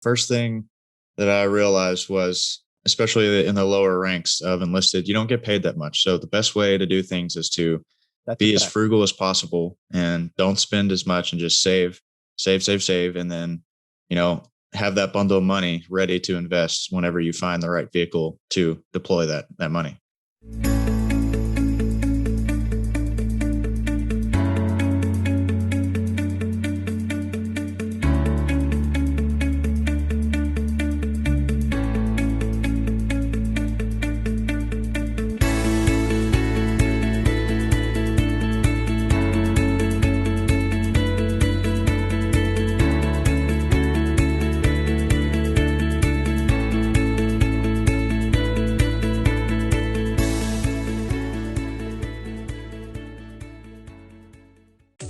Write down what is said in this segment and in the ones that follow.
First thing that I realized was, especially in the lower ranks of enlisted, you don't get paid that much. So the best way to do things is to That's a be as fact. frugal as possible and don't spend as much and just save. And then, you know, have that bundle of money ready to invest whenever you find the right vehicle to deploy that money.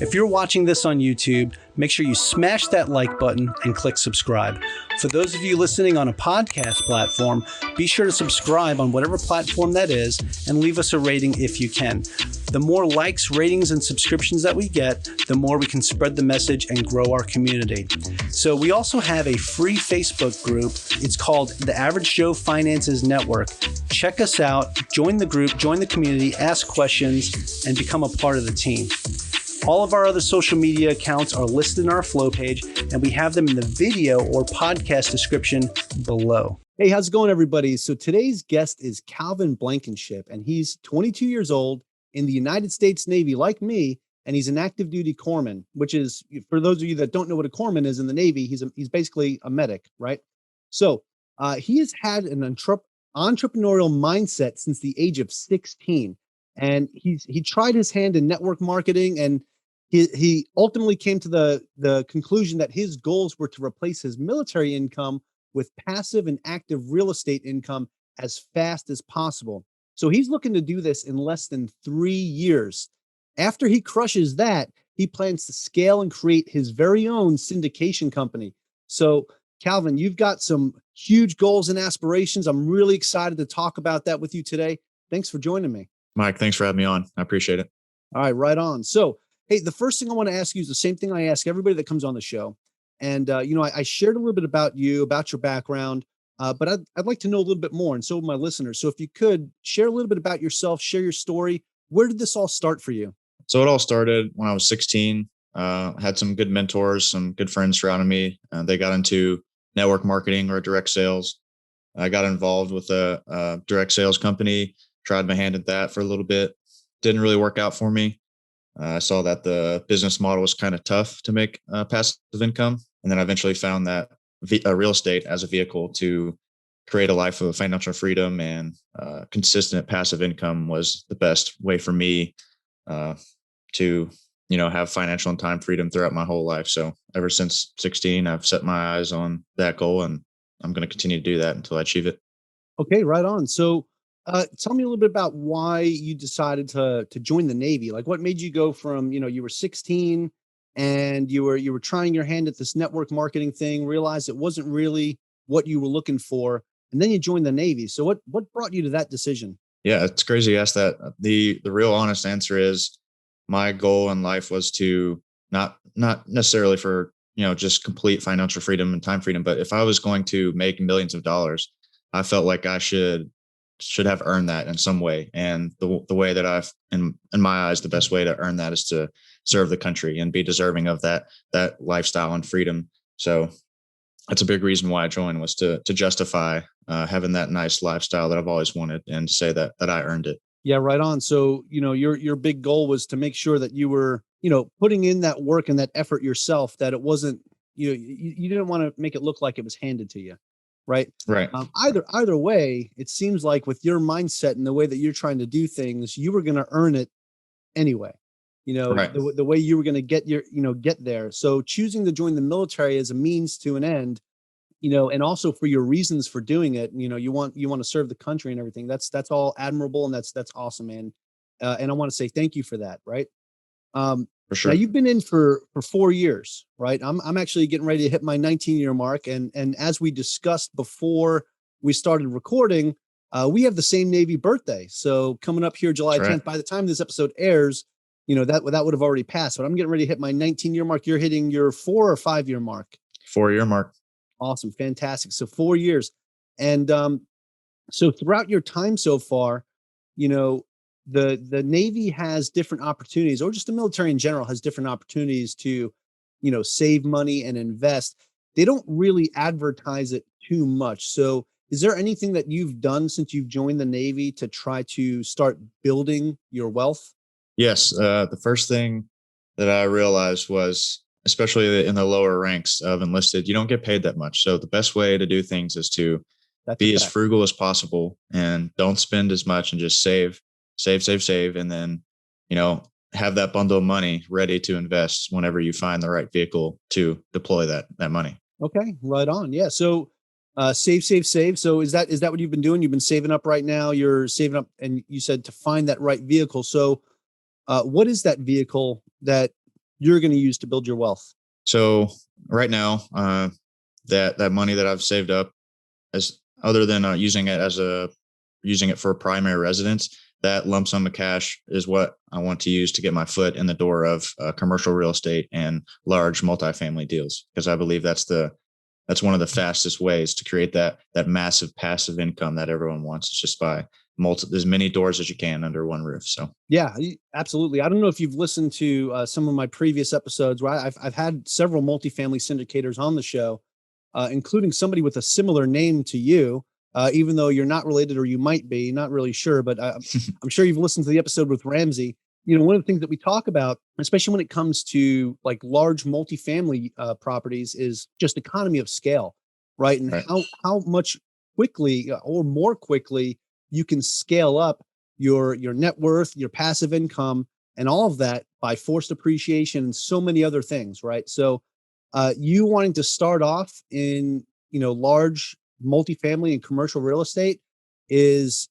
If you're watching this on YouTube, make sure you smash that like button and click subscribe. For those of you listening on a podcast platform, be sure to subscribe on whatever platform that is and leave us a rating if you can. The more likes, ratings, and subscriptions that we get, the more we can spread the message and grow our community. So we also have a free Facebook group. It's called The Average Joe Finances Network. Check us out, join the group, join the community, ask questions, and become a part of the team. All of our other social media accounts are listed in our flow page, and we have them in the video or podcast description below. Hey, how's it going, everybody? So today's guest is Calvin Blankenship, and he's 22 years old in the United States Navy, like me, and he's an active duty corpsman, which is, for those of you that don't know what a corpsman is in the Navy, he's basically a medic, right? So he has had an entrepreneurial mindset since the age of 16, and he tried his hand in network marketing, and he ultimately came to the conclusion that his goals were to replace his military income with passive and active real estate income as fast as possible. So he's looking to do this in less than 3 years. After he crushes that, he plans to scale and create his very own syndication company. So Calvin, you've got some huge goals and aspirations. I'm really excited to talk about that with you today. Thanks for joining me. Mike, thanks for having me on. I appreciate it. All right, right on. So, hey, the first thing I want to ask you is the same thing I ask everybody that comes on the show. And, I shared a little bit about you, about your background, but I'd like to know a little bit more. And so would my listeners. So if you could share a little bit about yourself, share your story. Where did this all start for you? So it all started when I was 16. Had some good mentors, some good friends surrounding me. They got into network marketing or direct sales. I got involved with a direct sales company, tried my hand at that for a little bit. Didn't really work out for me. I saw that the business model was kind of tough to make passive income. And then I eventually found that real estate as a vehicle to create a life of financial freedom and consistent passive income was the best way for me to, have financial and time freedom throughout my whole life. So ever since 16, I've set my eyes on that goal, and I'm going to continue to do that until I achieve it. Okay, right on. So tell me a little bit about why you decided to join the Navy. Like, what made you go from, you were 16 and you were trying your hand at this network marketing thing, realized it wasn't really what you were looking for, and then you joined the Navy. So what brought you to that decision? Yeah, it's crazy you asked that. The real honest answer is my goal in life was to not necessarily for, just complete financial freedom and time freedom, but if I was going to make millions of dollars, I felt like I should have earned that in some way. And the way that I've, in my eyes, the best way to earn that is to serve the country and be deserving of that lifestyle and freedom. So that's a big reason why I joined, was to justify having that nice lifestyle that I've always wanted, and to say that I earned it. Yeah, right on. So, your big goal was to make sure that you were, putting in that work and that effort yourself, that it wasn't, you didn't want to make it look like it was handed to you. Right. Right. Either way, it seems like with your mindset and the way that you're trying to do things, you were going to earn it anyway. Right. The way you were going to get there. So choosing to join the military as a means to an end, and also for your reasons for doing it, you want to serve the country and everything. That's all admirable, and that's awesome, man. And I want to say thank you for that. Right. For sure. Now you've been in for 4 years, right? I'm actually getting ready to hit my 19-year mark. And as we discussed before we started recording, we have the same Navy birthday. So coming up here, July 10th, right. By the time this episode airs, that would have already passed, but I'm getting ready to hit my 19-year mark. You're hitting your 4 or 5 year mark. 4 year mark. Awesome. Fantastic. So 4 years. And so throughout your time so far, you know, the Navy has different opportunities, or just the military in general has different opportunities to, save money and invest. They don't really advertise it too much. So is there anything that you've done since you've joined the Navy to try to start building your wealth? Yes, the first thing that I realized was, especially in the lower ranks of enlisted, you don't get paid that much. So the best way to do things is to That's a be as fact. frugal as possible and don't spend as much and just save, and then, you know, have that bundle of money ready to invest whenever you find the right vehicle to deploy that money. Okay, right on. Yeah. So save, save, save. So is that what you've been doing? You've been saving up right now. You're saving up, and you said to find that right vehicle. So what is that vehicle that you're going to use to build your wealth? So right now, that money that I've saved up, as other than using it for a primary residence, that lump sum of cash is what I want to use to get my foot in the door of commercial real estate and large multifamily deals, because I believe that's one of the fastest ways to create that massive passive income that everyone wants. It's just by as many doors as you can under one roof. So Yeah, absolutely. I don't know if you've listened to some of my previous episodes where I've had several multifamily syndicators on the show, including somebody with a similar name to you, even though you're not related, or you might be, not really sure, but I'm sure you've listened to the episode with Ramsey. One of the things that we talk about, especially when it comes to like large multifamily properties, is just economy of scale, right? And right, how much quickly, or more quickly, you can scale up your net worth, your passive income, and all of that by forced appreciation and so many other things, right? So you wanting to start off in large multifamily and commercial real estate is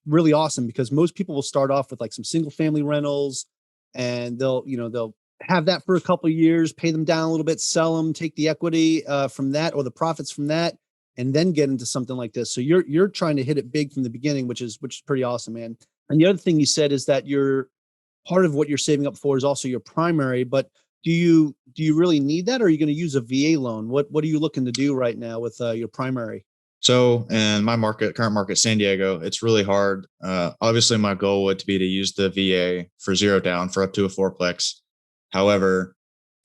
really awesome, because most people will start off with like some single family rentals, and they'll have that for a couple of years, pay them down a little bit, sell them, take the equity from that, or the profits from that, and then get into something like this. So you're trying to hit it big from the beginning, which is pretty awesome, man. And the other thing you said is that you're part of what you're saving up for is also your primary. But do you really need that, or are you going to use a VA loan? What are you looking to do right now with your primary? so in my current market, San Diego, it's really hard. Obviously, my goal would to be to use the VA for zero down for up to a fourplex. However,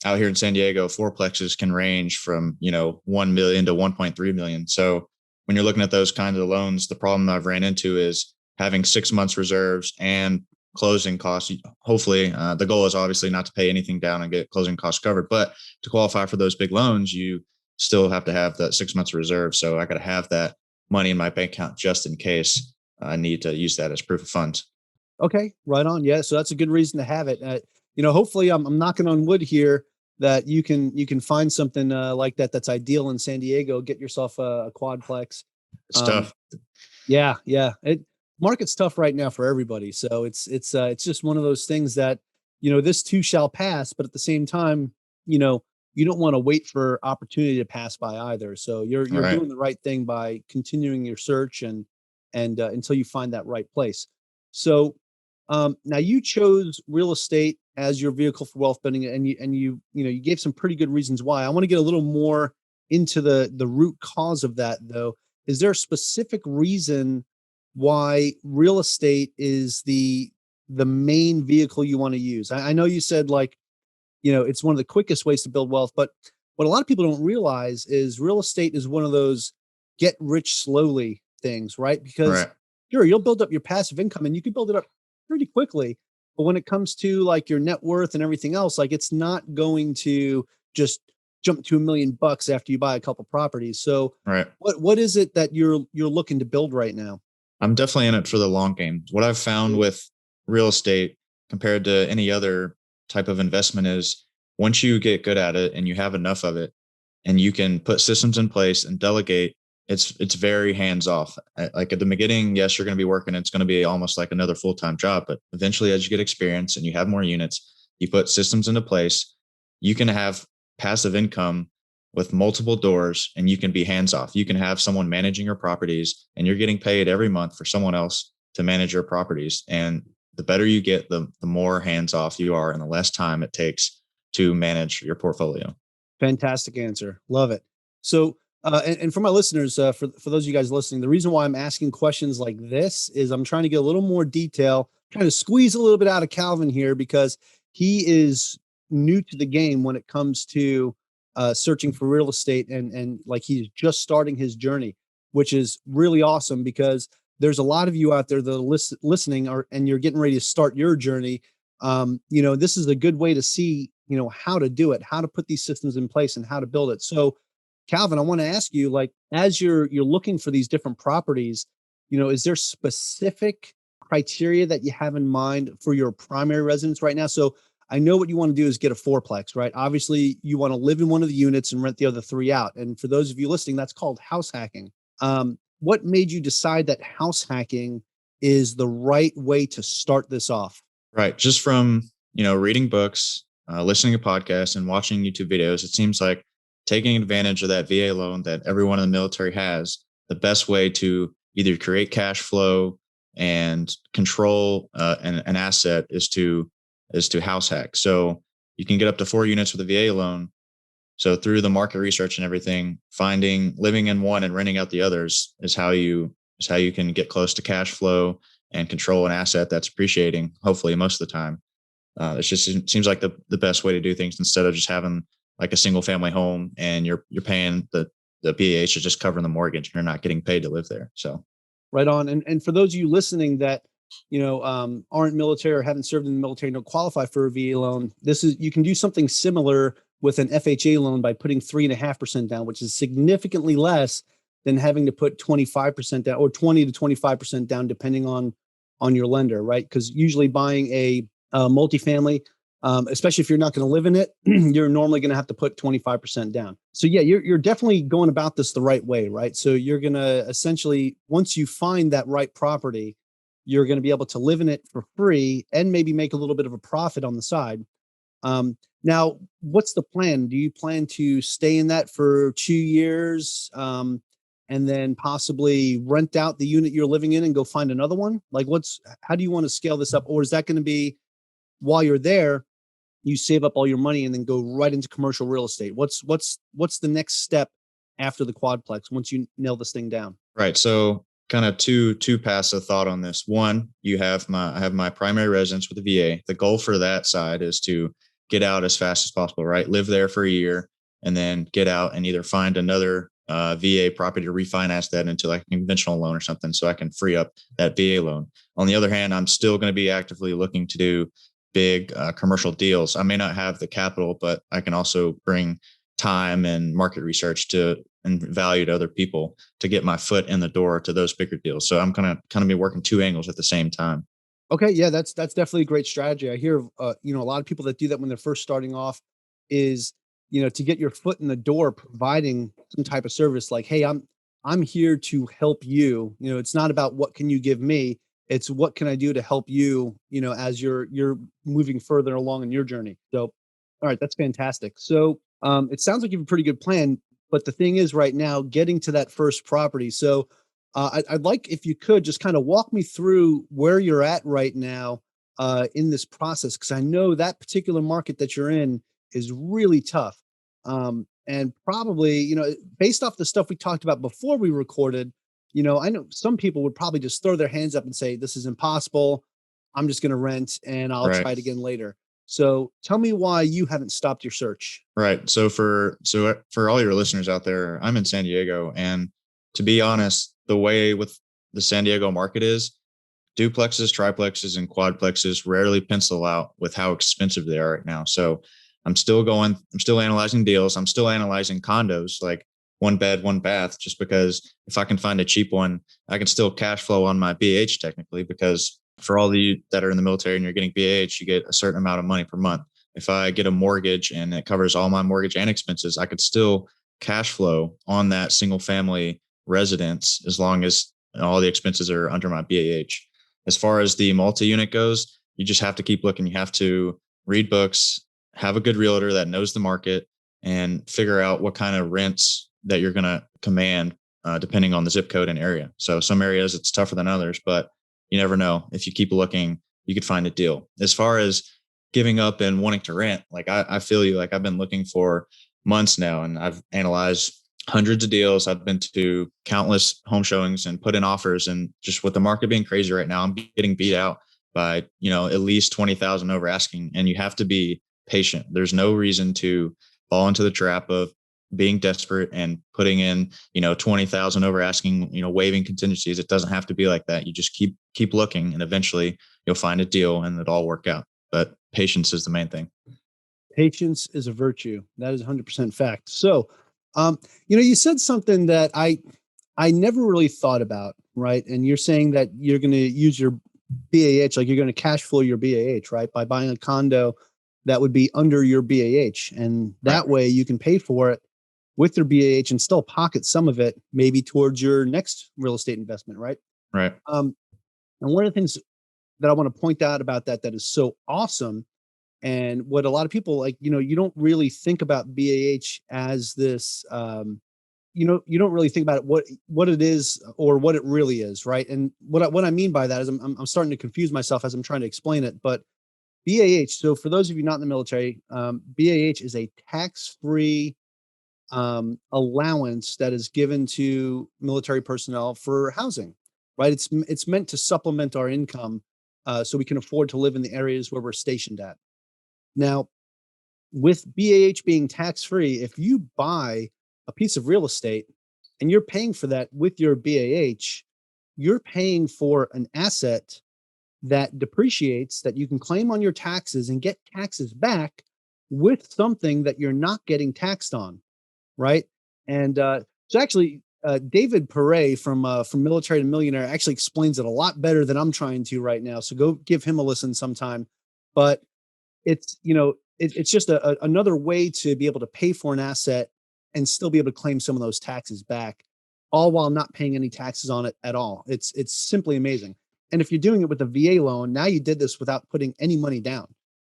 out here in San Diego, fourplexes can range from 1 million to 1.3 million. So when you're looking at those kinds of loans, the problem I've ran into is having 6 months reserves and closing costs. Hopefully, the goal is obviously not to pay anything down and get closing costs covered, but to qualify for those big loans, you still have to have that 6 months reserve. So I got to have that money in my bank account just in case I need to use that as proof of funds. Okay, right on. Yeah, so that's a good reason to have it. Hopefully, I'm knocking on wood here that you can find something like that that's ideal in San Diego. Get yourself a quadplex. It's Um, tough. yeah, yeah. Market's tough right now for everybody, so it's just one of those things that this too shall pass. But at the same time, you know, you don't want to wait for opportunity to pass by either. So you're Right. doing the right thing by continuing your search, and until you find that right place. So now you chose real estate as your vehicle for wealth building, and you gave some pretty good reasons why. I want to get a little more into the root cause of that, though. Is there a specific reason why real estate is the main vehicle you want to use? I know you said, like, it's one of the quickest ways to build wealth, but what a lot of people don't realize is real estate is one of those get rich slowly things, right? Because Right. sure, you'll build up your passive income and you can build it up pretty quickly. But when it comes to like your net worth and everything else, like, it's not going to just jump to $1 million after you buy a couple properties. So Right. what is it that you're looking to build right now? I'm definitely in it for the long game. What I've found with real estate compared to any other type of investment is, once you get good at it and you have enough of it and you can put systems in place and delegate, it's very hands off. Like at the beginning, yes, you're going to be working. It's going to be almost like another full time job. But eventually, as you get experience and you have more units, you put systems into place, you can have passive income with multiple doors, and you can be hands off. You can have someone managing your properties and you're getting paid every month for someone else to manage your properties. And the better you get, the more hands off you are and the less time it takes to manage your portfolio. Fantastic answer. Love it. So, and for my listeners, for those of you guys listening, the reason why I'm asking questions like this is I'm trying to get a little more detail, trying to squeeze a little bit out of Calvin here because he is new to the game when it comes to searching for real estate, and like he's just starting his journey, which is really awesome because there's a lot of you out there that are listening, and you're getting ready to start your journey. This is a good way to see, how to do it, how to put these systems in place, and how to build it. So, Calvin, I want to ask you, like, as you're looking for these different properties, is there specific criteria that you have in mind for your primary residence right now? So I know what you want to do is get a fourplex, right? Obviously, you want to live in one of the units and rent the other three out. And for those of you listening, that's called house hacking. What made you decide that house hacking is the right way to start this off? Right. Just from, reading books, listening to podcasts and watching YouTube videos, it seems like taking advantage of that VA loan that everyone in the military has, the best way to either create cash flow and control an asset is to house hack. So you can get up to 4 units with a VA loan. So through the market research and everything, living in one and renting out the others is how you can get close to cash flow and control an asset that's appreciating, hopefully most of the time. It seems like the best way to do things instead of just having like a single family home and you're paying the BAH to just cover the mortgage and you're not getting paid to live there. So right on. And for those of you listening that, aren't military or haven't served in the military, don't qualify for a VA loan, you can do something similar with an FHA loan by putting 3.5% down, which is significantly less than having to put 25% down or 20 to 25% down, depending on your lender, right? Because usually buying a multifamily, especially if you're not going to live in it, you're normally going to have to put 25% down. So yeah, you're definitely going about this the right way, right? So you're going to essentially, once you find that right property, you're going to be able to live in it for free and maybe make a little bit of a profit on the side. Now, what's the plan? Do you plan to stay in that for 2 years, and then possibly rent out the unit you're living in and go find another one? Like, how do you want to scale this up? Or is that going to be while you're there, you save up all your money and then go right into commercial real estate? What's the next step after the quadplex once you nail this thing down? Right. So kind of two paths of thought on this. One, I have my primary residence with the VA. The goal for that side is to get out as fast as possible, right? Live there for a year and then get out and either find another VA property to refinance that into like a conventional loan or something so I can free up that VA loan. On the other hand, I'm still going to be actively looking to do big commercial deals. I may not have the capital, but I can also bring time and market research and value to other people to get my foot in the door to those bigger deals. So I'm going to kind of be working 2 angles at the same time. Okay, yeah, that's definitely a great strategy. I hear, a lot of people that do that when they're first starting off is, to get your foot in the door, providing some type of service like, hey, I'm here to help you. It's not about what can you give me. It's what can I do to help you, as you're moving further along in your journey. So, all right, that's fantastic. So, it sounds like you have a pretty good plan, but the thing is right now getting to that first property. So, I'd like if you could just kind of walk me through where you're at right now in this process, because I know that particular market that you're in is really tough. And probably, based off the stuff we talked about before we recorded, I know some people would probably just throw their hands up and say, this is impossible. I'm just going to rent and I'll try it again later. So tell me why you haven't stopped your search. Right. So for all your listeners out there, I'm in San Diego, and to be honest, the way with the San Diego market is duplexes, triplexes, and quadplexes rarely pencil out with how expensive they are right now. So I'm still analyzing deals. I'm still analyzing condos, like 1 bed, 1 bath, just because if I can find a cheap one, I can still cash flow on my BH technically, because for all of you that are in the military and you're getting BH, you get a certain amount of money per month. If I get a mortgage and it covers all my mortgage and expenses, I could still cash flow on that single family residence as long as all the expenses are under my BAH. As far as the multi-unit goes, you just have to keep looking. You have to read books, have a good realtor that knows the market, and figure out what kind of rents that you're going to command depending on the zip code and area. So some areas it's tougher than others, but you never know. If you keep looking, you could find a deal. As far as giving up and wanting to rent, like I feel you, like I've been looking for months now, and I've analyzed hundreds of deals. I've been to countless home showings and put in offers. And just with the market being crazy right now, I'm getting beat out by, at least 20,000 over asking. And you have to be patient. There's no reason to fall into the trap of being desperate and putting in, 20,000 over asking, waiving contingencies. It doesn't have to be like that. You just keep looking, and eventually you'll find a deal and it'll all work out. But patience is the main thing. Patience is a virtue. That is 100% fact. So, you said something that I never really thought about, right? And you're saying that you're going to use your BAH, like you're going to cash flow your BAH, right? By buying a condo that would be under your BAH. And that way you can pay for it with your BAH and still pocket some of it, maybe towards your next real estate investment, right? Right. And one of the things that I want to point out about that is so awesome, and what a lot of people like, you don't really think about BAH as this, you don't really think about it, what it is or what it really is, right? And what I mean by that is I'm starting to confuse myself as I'm trying to explain it. But BAH, so for those of you not in the military, BAH is a tax-free allowance that is given to military personnel for housing, right? It's meant to supplement our income, so we can afford to live in the areas where we're stationed at. Now, with BAH being tax-free, if you buy a piece of real estate and you're paying for that with your BAH, you're paying for an asset that depreciates, that you can claim on your taxes and get taxes back with something that you're not getting taxed on, right? And so actually, David Perret from Military to Millionaire actually explains it a lot better than I'm trying to right now. So go give him a listen sometime. But it's, it's just another way to be able to pay for an asset and still be able to claim some of those taxes back, all while not paying any taxes on it at all. It's simply amazing. And if you're doing it with a VA loan, now you did this without putting any money down.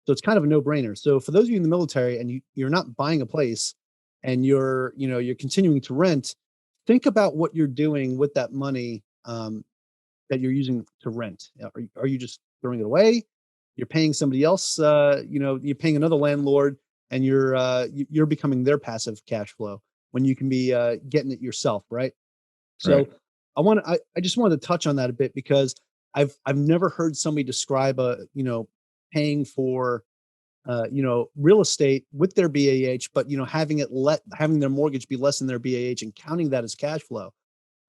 So it's kind of a no-brainer. So for those of you in the military and you're not buying a place and you're continuing to rent, think about what you're doing with that money that you're using to rent. Are you just throwing it away? You're paying somebody else, you're paying another landlord, and you're becoming their passive cash flow when you can be getting it yourself, right? So Right. I just wanted to touch on that a bit because I've never heard somebody describe paying for real estate with their BAH, but having their mortgage be less than their BAH and counting that as cash flow.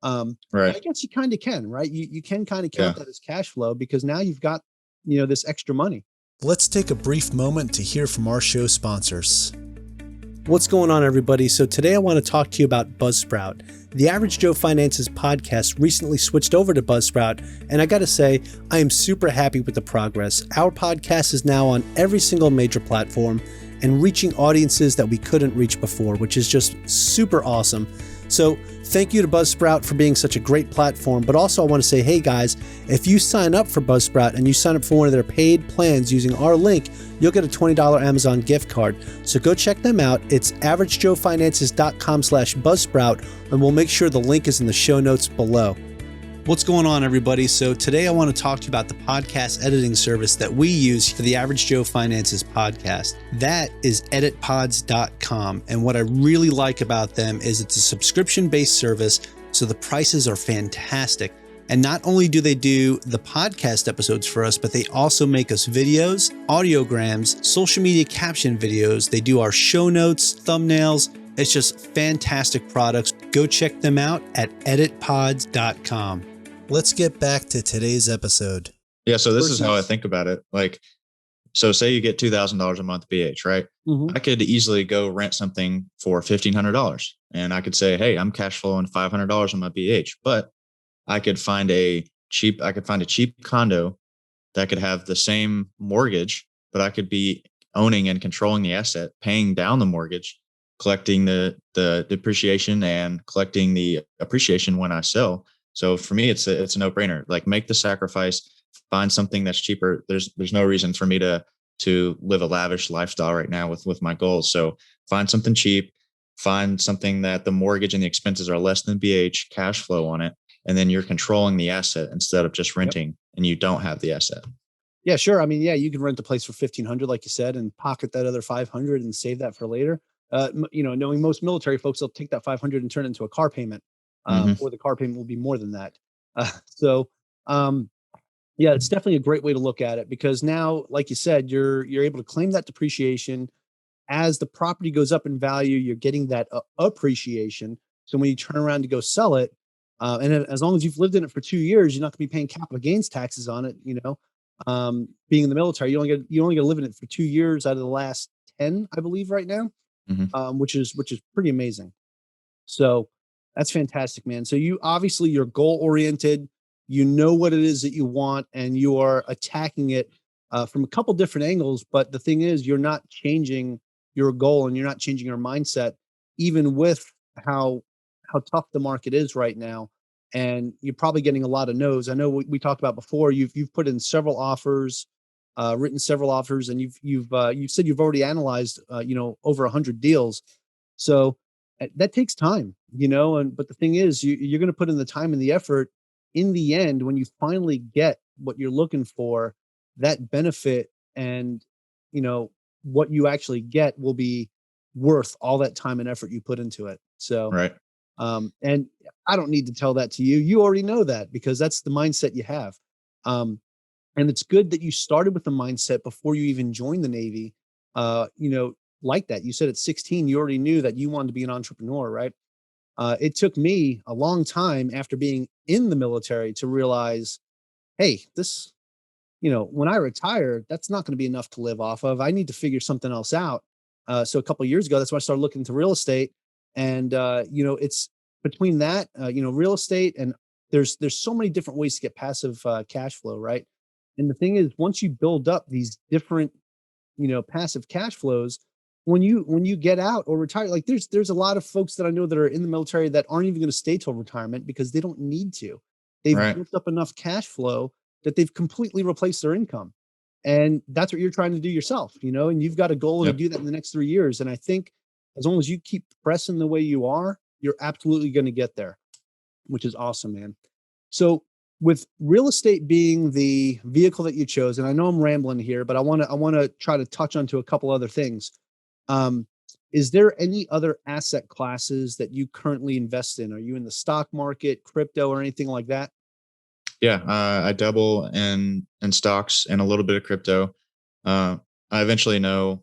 Right. I guess you kind of can, right? You can kind of count Yeah. that as cash flow because now you've got this extra money. Let's take a brief moment to hear from our show sponsors. What's going on, everybody? So today I want to talk to you about Buzzsprout. The Average Joe Finances podcast recently switched over to Buzzsprout, and I got to say, I am super happy with the progress. Our podcast is now on every single major platform and reaching audiences that we couldn't reach before, which is just super awesome. So thank you to Buzzsprout for being such a great platform. But also I want to say, hey guys, if you sign up for Buzzsprout and you sign up for one of their paid plans using our link, you'll get a $20 Amazon gift card. So go check them out. It's averagejoefinances.com/Buzzsprout, and we'll make sure the link is in the show notes below. What's going on, everybody? So today I want to talk to you about the podcast editing service that we use for the Average Joe Finances podcast. That is editpods.com. And what I really like about them is it's a subscription-based service, so the prices are fantastic. And not only do they do the podcast episodes for us, but they also make us videos, audiograms, social media caption videos. They do our show notes, thumbnails. It's just fantastic products. Go check them out at editpods.com. Let's get back to today's episode. Yeah. So this is how I think about it. Like, so say you get $2,000 a month BH, right? Mm-hmm. I could easily go rent something for $1,500 and I could say, hey, I'm cash flowing $500 on my BH, but I could find a cheap condo that could have the same mortgage, but I could be owning and controlling the asset, paying down the mortgage, collecting the depreciation and collecting the appreciation when I sell. So for me, it's a no-brainer. Like, make the sacrifice, find something that's cheaper. There's no reason for me to live a lavish lifestyle right now with my goals. So find something cheap, find something that the mortgage and the expenses are less than BH, cash flow on it. And then you're controlling the asset instead of just renting. Yep. And you don't have the asset. Yeah, sure. I mean, yeah, you can rent a place for $1,500, like you said, and pocket that other $500 and save that for later. Knowing most military folks, they'll take that 500 and turn it into a car payment, Hmm. or the car payment will be more than that. So, um, yeah, it's definitely a great way to look at it because now, like you said, you're able to claim that depreciation as the property goes up in value. You're getting that appreciation. So when you turn around to go sell it, as long as you've lived in it for 2 years, you're not going to be paying capital gains taxes on it. Being in the military, you only get to live in it for 2 years out of the last 10, I believe, right now, Hmm. which is pretty amazing. So that's fantastic, man. So you obviously you're goal oriented. You know what it is that you want, and you are attacking it from a couple different angles. But the thing is, you're not changing your goal, and you're not changing your mindset, even with how how tough the market is right now. And you're probably getting a lot of no's. I know we talked about before. You've put in several offers, written several offers, and you've said you've already analyzed over 100 deals. So that takes time, but the thing is, you're going to put in the time and the effort. In the end, when you finally get what you're looking for, that benefit and, you know, what you actually get will be worth all that time and effort you put into it. So, Right. and I don't need to tell that to you. You already know that because that's the mindset you have. Um, and it's good that you started with the mindset before you even joined the Navy. Like that. You said at 16, you already knew that you wanted to be an entrepreneur, right? It took me a long time after being in the military to realize, hey, when I retire, that's not going to be enough to live off of. I need to figure something else out. So a couple of years ago, that's why I started looking into real estate. And it's between that, real estate, and there's so many different ways to get passive cash flow, right? And the thing is, once you build up these different passive cash flows, when you get out or retire, like there's a lot of folks that I know that are in the military that aren't even going to stay till retirement because they don't need to. They've Right. built up enough cash flow that they've completely replaced their income. And that's what you're trying to do yourself, and you've got a goal to Yep. do that in the next 3 years. And I think as long as you keep pressing the way you are, you're absolutely going to get there, which is awesome, man. So with real estate being the vehicle that you chose, and I know I'm rambling here, but I want to try to touch onto a couple other things. Um, is there any other asset classes that you currently invest in? Are you in the stock market, crypto, or anything like that? Yeah. I double in stocks and a little bit of crypto. Uh, I eventually know,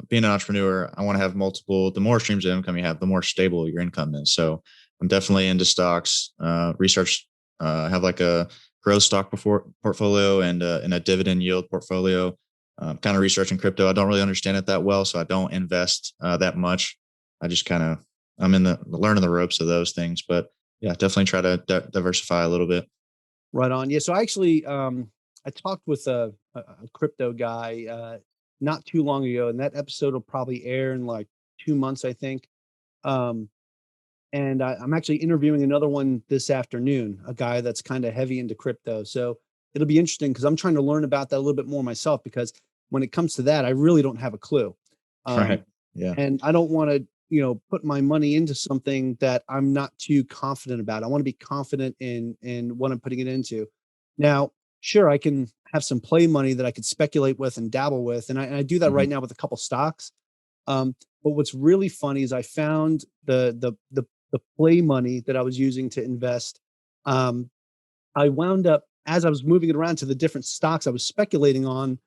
being an entrepreneur, I want to have multiple. The more streams of income you have, the more stable your income is. So I'm definitely into stocks. Research, have like a growth stock before portfolio and a dividend yield portfolio. Kind of researching crypto. I don't really understand it that well, so I don't invest that much. I just kind of I'm in the learning the ropes of those things, but yeah, definitely try to diversify a little bit. Right on. Yeah. So I actually, I talked with a crypto guy not too long ago, and that episode will probably air in like 2 months, I think. Um, and I'm actually interviewing another one this afternoon, a guy that's kind of heavy into crypto. So it'll be interesting because I'm trying to learn about that a little bit more myself because when it comes to that, I really don't have a clue. Um, Right. Yeah. and I don't want to, put my money into something that I'm not too confident about. I want to be confident in what I'm putting it into. Now, sure, I can have some play money that I could speculate with and dabble with, and I do that Hmm. right now with a couple stocks. But what's really funny is I found the play money that I was using to invest. Um, I wound up as I was moving it around to the different stocks I was speculating on.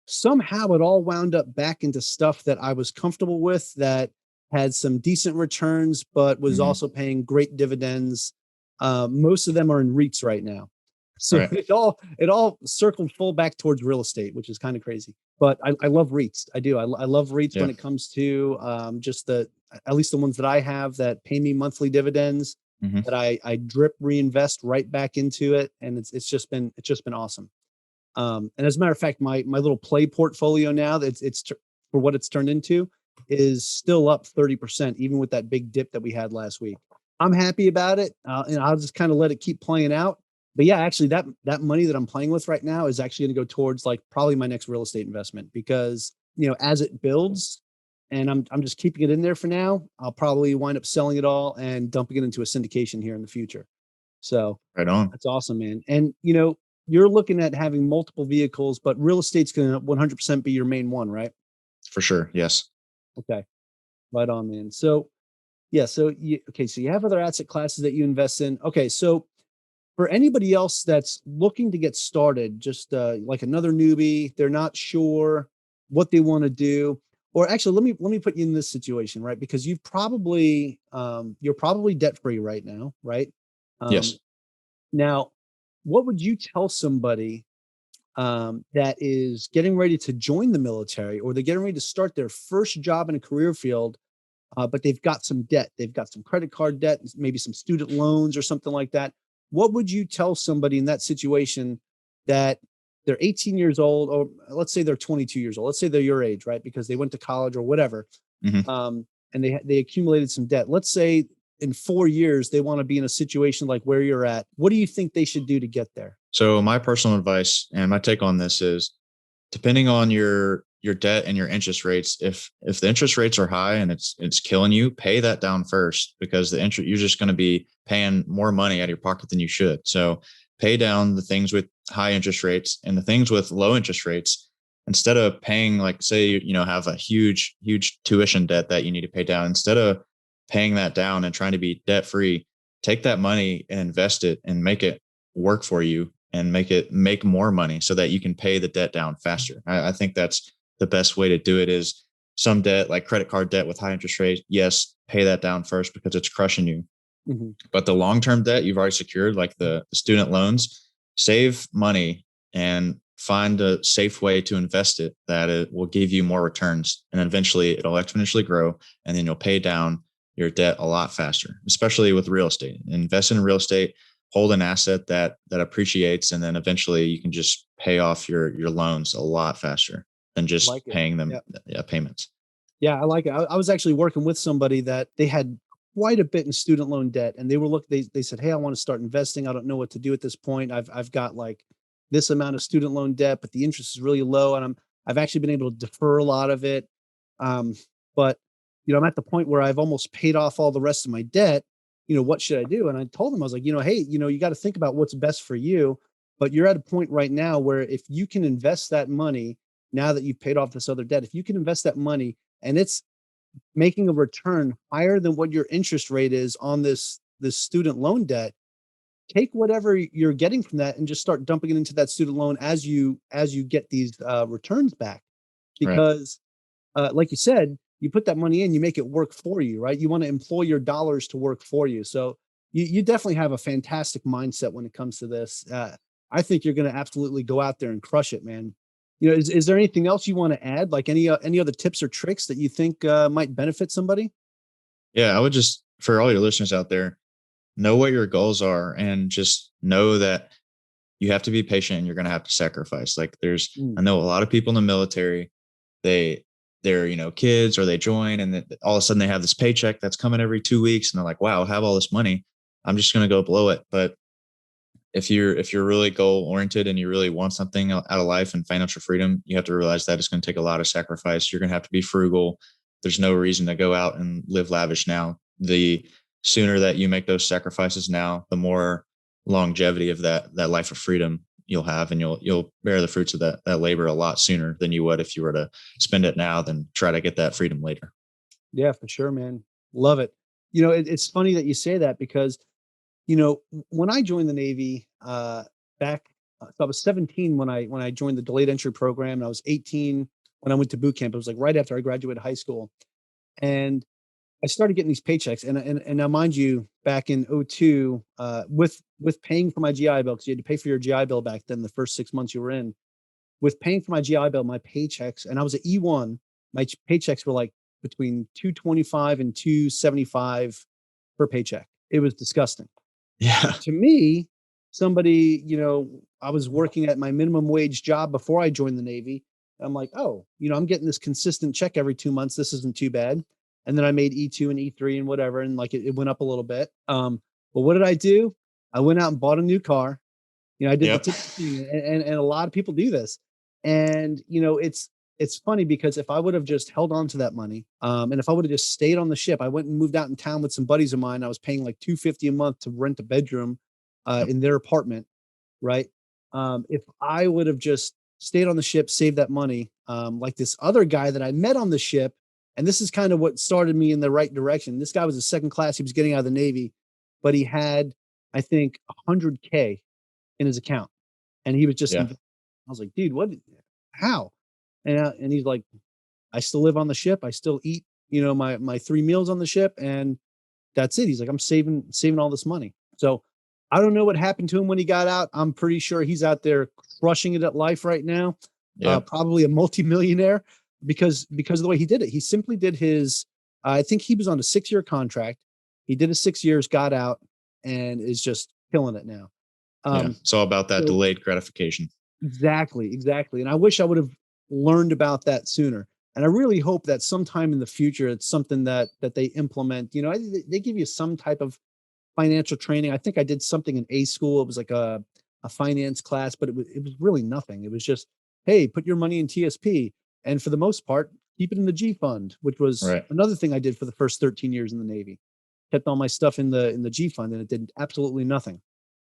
Somehow it all wound up back into stuff that I was comfortable with that had some decent returns, but was Hmm. also paying great dividends. Most of them are in REITs right now. So Right. it all circled full back towards real estate, which is kind of crazy. But I love REITs. I do. I love REITs when Yeah. it comes to just at least the ones that I have that pay me monthly dividends Hmm. that I drip reinvest right back into it, and it's just been awesome. And as a matter of fact, my little play portfolio now that for what it's turned into is still up 30%, even with that big dip that we had last week. I'm happy about it. And I'll just kind of let it keep playing out. But yeah, actually that money that I'm playing with right now is actually going to go towards like probably my next real estate investment because, as it builds and I'm just keeping it in there for now, I'll probably wind up selling it all and dumping it into a syndication here in the future. So Right on. that's awesome, man. And you're looking at having multiple vehicles, but real estate's going to 100% be your main one, right? For sure. Yes. Okay. Right on, man. So yeah, so so you have other asset classes that you invest in. Okay, so for anybody else that's looking to get started, just like another newbie, they're not sure what they want to do. Or actually, let me put you in this situation, right? Because you're probably debt free right now, right? Um, Yes. Now, what would you tell somebody that is getting ready to join the military, or they're getting ready to start their first job in a career field, but they've got some debt. They've got some credit card debt, maybe some student loans or something like that. What would you tell somebody in that situation that they're 18 years old, or let's say they're 22 years old? Let's say they're your age, right? Because they went to college or whatever, Hmm. and they accumulated some debt. Let's say in 4 years they want to be in a situation like where you're at. What do you think they should do to get there? So my personal advice and my take on this is, depending on your debt and your interest rates, if the interest rates are high and it's killing you, pay that down first, because the interest, you're just going to be paying more money out of your pocket than you should. So pay down the things with high interest rates, and the things with low interest rates, instead of paying, like, say have a huge tuition debt that you need to pay down, instead of paying that down and trying to be debt free, take that money and invest it and make it work for you, and make more money so that you can pay the debt down faster. I think that's the best way to do it. Is some debt, like credit card debt with high interest rate, yes, pay that down first because it's crushing you. Mhm. But the long-term debt you've already secured, like the student loans, save money and find a safe way to invest it that it will give you more returns. And eventually it'll exponentially grow. And then you'll pay down your debt a lot faster, especially with real estate. Invest in real estate, hold an asset that appreciates, and then eventually you can just pay off your loans a lot faster than just Like it. paying Yeah. them, payments. Yeah, I like it. I was actually working with somebody that they had quite a bit in student loan debt, and they said, "Hey, I want to start investing. I don't know what to do at this point. I've got like this amount of student loan debt, but the interest is really low, and I've actually been able to defer a lot of it. Um, but I'm at the point where I've almost paid off all the rest of my debt. What should I do?" And I told them, I was like, "Hey, you got to think about what's best for you, but you're at a point right now where if you can invest that money now that you've paid off this other debt, if you can invest that money and it's making a return higher than what your interest rate is on this student loan debt, take whatever you're getting from that and just start dumping it into that student loan as you get these returns back. Right. Because like you said, you put that money in, you make it work for you, right? You want to employ your dollars to work for you. So you definitely have a fantastic mindset when it comes to this. I think you're going to absolutely go out there and crush it, man. Is there anything else you want to add? Like any other tips or tricks that you think might benefit somebody? Yeah, I would just, for all your listeners out there, know what your goals are, and just know that you have to be patient and you're going to have to sacrifice. Like, Mm, I know a lot of people in the military, they, they're, kids, or they join, and then all of a sudden they have this paycheck that's coming every 2 weeks. And they're like, wow, I have all this money, I'm just going to go blow it. But if you're really goal oriented and you really want something out of life and financial freedom, you have to realize that it's going to take a lot of sacrifice. You're going to have to be frugal. There's no reason to go out and live lavish now. The sooner that you make those sacrifices now, the more longevity of that life of freedom you'll have, and you'll bear the fruits of that labor a lot sooner than you would if you were to spend it now, then try to get that freedom later. yeah, for sure, man. Love it. It's funny that you say that because when I joined the Navy, back, so I was 17 when I joined the delayed entry program, and I was 18 when I went to boot camp. It was like right after I graduated high school, and I started getting these paychecks. And now, mind you, back in '02, with paying for my GI Bill, because you had to pay for your GI Bill back then, the first 6 months you were in. With paying for my GI Bill, my paychecks, and I was at E1, my paychecks were like between 225 and 275 per paycheck. It was disgusting. Yeah. To me, somebody, I was working at my minimum wage job before I joined the Navy. I'm like, oh, I'm getting this consistent check every 2 months. This isn't too bad. And then I made E2 and E3 and whatever. And like it went up a little bit. But what did I do? I went out and bought a new car. I did the Yep. typical thing. And a lot of people do this. And, it's funny because if I would have just held on to that money, and if I would have just stayed on the ship, I went and moved out in town with some buddies of mine. I was paying like 250 a month to rent a bedroom Yep. in their apartment, right? If I would have just stayed on the ship, saved that money, like this other guy that I met on the ship, And this is kind of what started me in the right direction. This guy was a second class. He was getting out of the Navy, but he had, I think, 100K in his account. And he was just, Yeah. I was like, dude, how? And he's like, I still live on the ship. I still eat, my 3 meals on the ship. And that's it. He's like, I'm saving all this money. So I don't know what happened to him when he got out. I'm pretty sure he's out there crushing it at life right now. Yeah. Probably a multimillionaire because of the way he did it. He simply did his, I think he was on a 6-year contract. He did his 6 years, got out, and is just killing it now. Yeah. It's all about that delayed gratification. Exactly. And I wish I would have learned about that sooner. And I really hope that sometime in the future, it's something that they implement. They give you some type of financial training. I think I did something in A school. It was like a finance class, but it was really nothing. It was just, hey, put your money in TSP. And for the most part, keep it in the G fund, which was another thing I did for the first 13 years in the Navy. Kept all my stuff in the G fund, and it did absolutely nothing.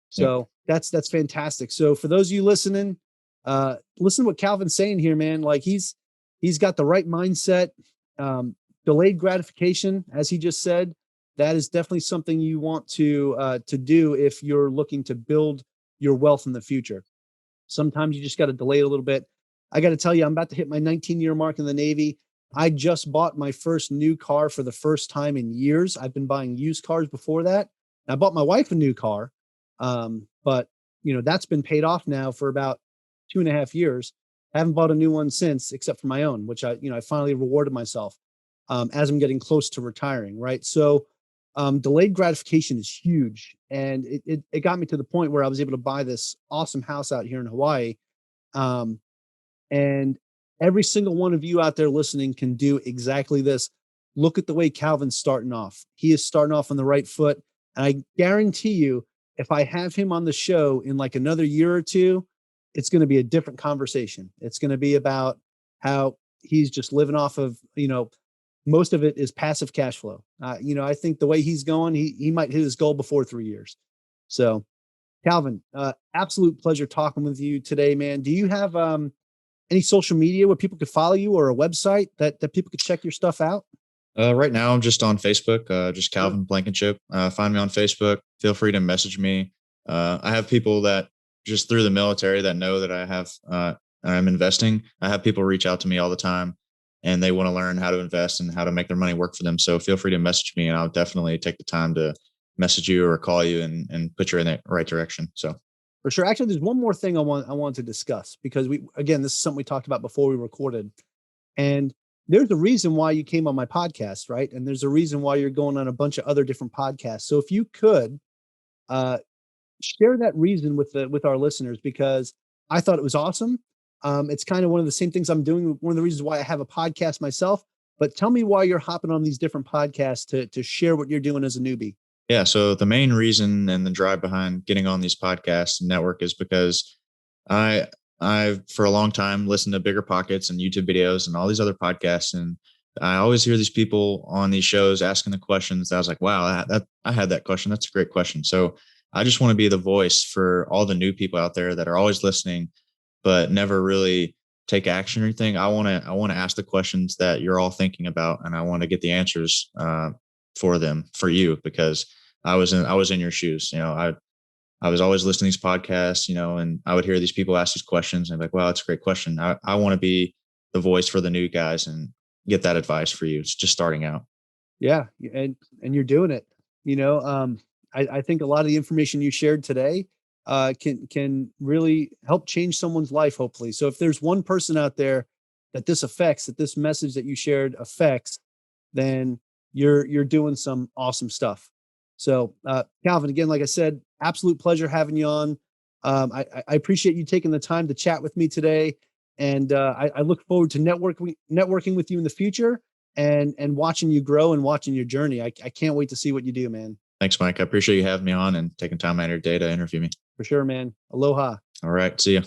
So that's fantastic. So for those of you listening, listen to what Calvin's saying here, man. Like he's got the right mindset. Delayed gratification, as he just said, that is definitely something you want to do if you're looking to build your wealth in the future. Sometimes you just got to delay it a little bit. I got to tell you, I'm about to hit my 19-year mark in the Navy. I just bought my first new car for the first time in years. I've been buying used cars before that. I bought my wife a new car. But that's been paid off now for about 2.5 years. I haven't bought a new one since, except for my own, which I finally rewarded myself, as I'm getting close to retiring. Right. So, delayed gratification is huge. And it got me to the point where I was able to buy this awesome house out here in Hawaii. And every single one of you out there listening can do exactly this. Look at the way Calvin's starting off. He is starting off on the right foot. And I guarantee you, if I have him on the show in like another year or two, it's going to be a different conversation. It's going to be about how he's just living off of, most of it is passive cash flow. I think the way he's going, he might hit his goal before 3 years. So Calvin, absolute pleasure talking with you today, man. Do you have any social media where people could follow you, or a website that people could check your stuff out? Right now, I'm just on Facebook, just Calvin Blankenship. Find me on Facebook. Feel free to message me. I have people that just through the military that know that I'm investing. I have people reach out to me all the time, and they want to learn how to invest and how to make their money work for them. So feel free to message me, and I'll definitely take the time to message you or call you and put you in the right direction. So for sure. Actually, there's one more thing I want to discuss, because this is something we talked about before we recorded, and there's a reason why you came on my podcast, right? And there's a reason why you're going on a bunch of other different podcasts. So if you could share that reason with our listeners, because I thought it was awesome. It's kind of one of the same things I'm doing. One of the reasons why I have a podcast myself. But tell me why you're hopping on these different podcasts to share what you're doing as a newbie. Yeah. So the main reason and the drive behind getting on these podcasts and network is because I've for a long time listened to Bigger Pockets and YouTube videos and all these other podcasts. And I always hear these people on these shows asking the questions that I was like, wow, I had that question. That's a great question. So I just want to be the voice for all the new people out there that are always listening, but never really take action or anything. I want to ask the questions that you're all thinking about, and I want to get the answers for you, because I was in your shoes. I was always listening to these podcasts, and I would hear these people ask these questions, and I'm like, wow, that's a great question. I want to be the voice for the new guys and get that advice for you. It's just starting out. Yeah. And you're doing it. I think a lot of the information you shared today can really help change someone's life, hopefully. So if there's one person out there that this message that you shared affects, then you're doing some awesome stuff. So, Calvin, again, like I said, absolute pleasure having you on. I appreciate you taking the time to chat with me today. And I look forward to networking with you in the future and watching you grow and watching your journey. I can't wait to see what you do, man. Thanks, Mike. I appreciate you having me on and taking time out of your day to interview me. For sure, man. Aloha. All right. See you.